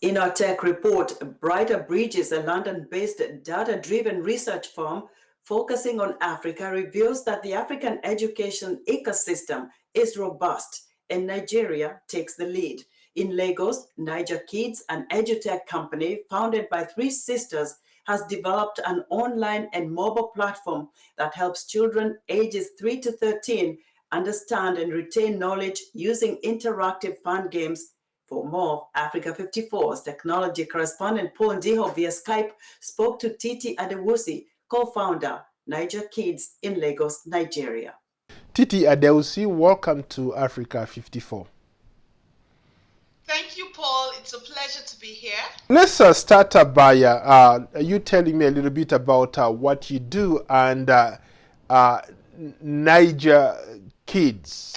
In our tech report, Briter Bridges, a London-based data-driven research firm focusing on Africa, reveals that the African education ecosystem is robust and Nigeria takes the lead. In Lagos, I-JAKIDS, an EduTech company founded by three sisters, has developed an online and mobile platform that helps children ages 3 to 13 understand and retain knowledge using interactive fun games. For more, Africa 54's technology correspondent Paul Ndiho via Skype spoke to Titi Adewusi, co-founder, I-JAKIDS in Lagos, Nigeria. Titi Adewusi, welcome to Africa 54. Thank you, Paul. It's a pleasure to be here. Let's start by you telling me a little bit about what you do and I-JAKIDS.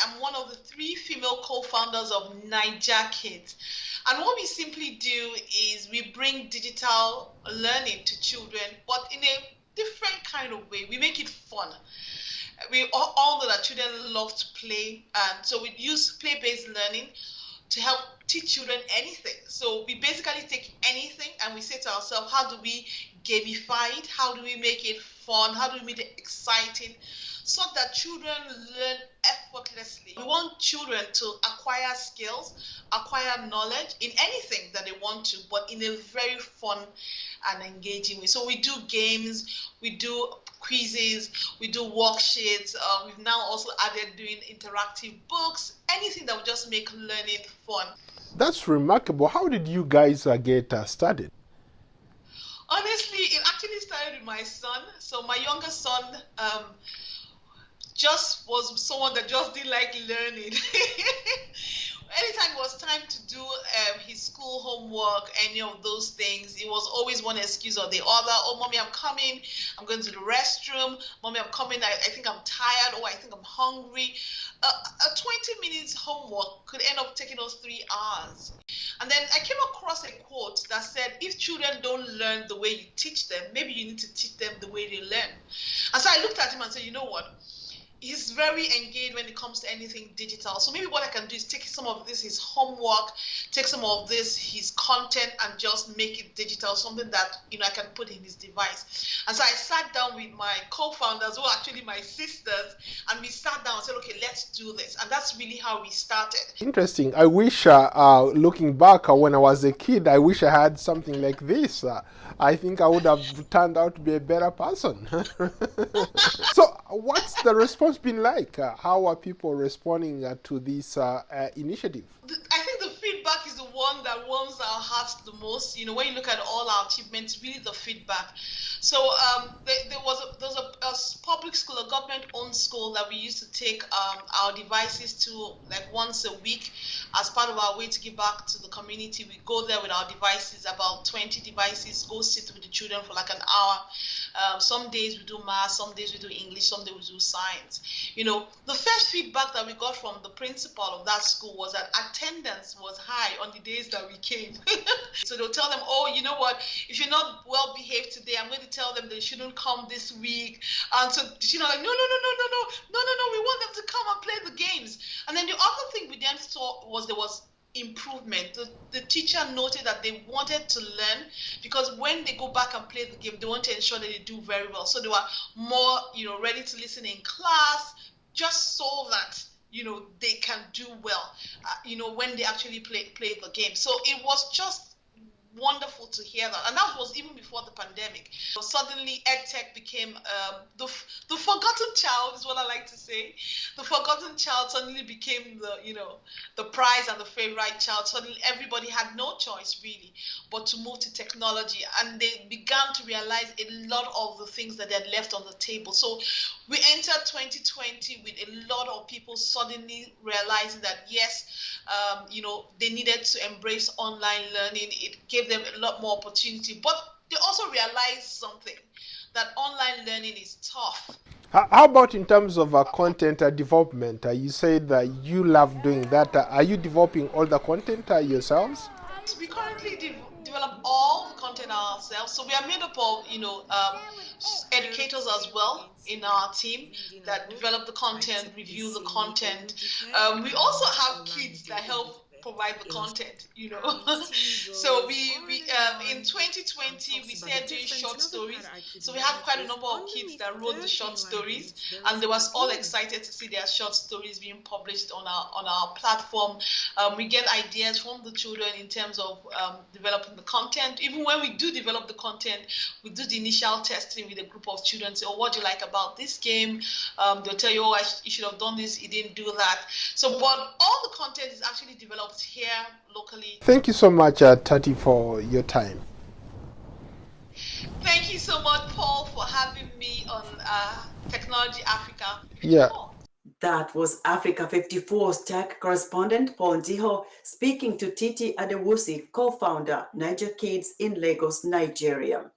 I'm one of the three female co-founders of I-JAKIDS. And what we simply do is we bring digital learning to children, but in a different kind of way. We make it fun. We all know that children love to play, and so we use play-based learning to help teach children anything. So we basically take anything and we say to ourselves, how do we gamify it? How do we make it fun? How do we make it exciting so that children learn effortlessly? We want children to acquire skills, acquire knowledge in anything that they want to, but in a very fun and engaging way. So we do games, we do quizzes, we do worksheets. We've now also added doing interactive books, anything that will just make learning fun. That's remarkable. How did you guys get started? Honestly, it actually started with my son. So my younger son just was someone that just didn't like learning. Anytime it was time to do his school homework, any of those things, it was always one excuse or the other. Oh, mommy, I'm coming. I'm going to the restroom. Mommy, I'm coming. I think I'm tired. Oh, I think I'm hungry. A 20 minutes homework could end up taking us 3 hours. And then I came across a quote that said, if children don't learn the way you teach them, maybe you need to teach them the way they learn. And so I looked at him and said, you know what? He's very engaged when it comes to anything digital. So maybe what I can do is take some of this, his homework, take some of this, his content, and just make it digital, something that I can put in his device. And so I sat down with my co-founders, who are actually my sisters, and we sat down and said, okay, let's do this. And that's really how we started. Interesting. I wish, looking back, when I was a kid, I wish I had something like this. I think I would have turned out to be a better person. So what's the response been like? How are people responding to this initiative? I think the feedback is the one that warms our hearts the most. When you look at all our achievements, really the feedback. So there was a public school, a government-owned school that we used to take our devices to like once a week as part of our way to give back to the community. We go there with our devices, about 20 devices, go sit with the children for like an hour. Some days we do math, some days we do English, some days we do science. The first feedback that we got from the principal of that school was that attendance was high on the days that we came. So they'll tell them, oh, you know what, if you're not well behaved today, I'm going to tell them they shouldn't come this week. And so, like, no, we want them to come and play the games. And then the other thing we then saw was there was improvement. The teacher noted that they wanted to learn because when they go back and play the game, they want to ensure that they do very well. So they were more, ready to listen in class, just so that they can do well, when they actually play the game. So it was just wonderful to hear that, and that was even before the pandemic. So suddenly EdTech became the forgotten child, is what I like to say. The forgotten child suddenly became the prize and the favorite child. Suddenly everybody had no choice really but to move to technology, and they began to realize a lot of the things that they had left on the table. So we entered 2020 with a lot of people suddenly realizing that yes, they needed to embrace online learning. It gave them a lot more opportunity, but they also realized something, that online learning is tough. How about in terms of content development? You said that you love doing that. Are you developing all the content yourselves? We currently develop all the content ourselves. So we are made up of, educators as well in our team that develop the content, review the content. We also have kids that help provide the content, you know. So we in 2020 we started doing short stories. So we had quite a number of kids that wrote the short stories, and they was all excited to see their short stories being published on our platform. We get ideas from the children in terms of developing the content. Even when we do develop the content, we do the initial testing with a group of children. Say, oh, what do you like about this game? They'll tell you, oh, you should have done this, you didn't do that. So, but all the content is actually developed here locally. Thank you so much, Tati, for your time. Thank you so much, Paul, for having me on Technology Africa. Yeah. That was Africa 54's tech correspondent Paul Ndiho speaking to Titi Adewusi, co-founder 91JAKIDS in Lagos, Nigeria.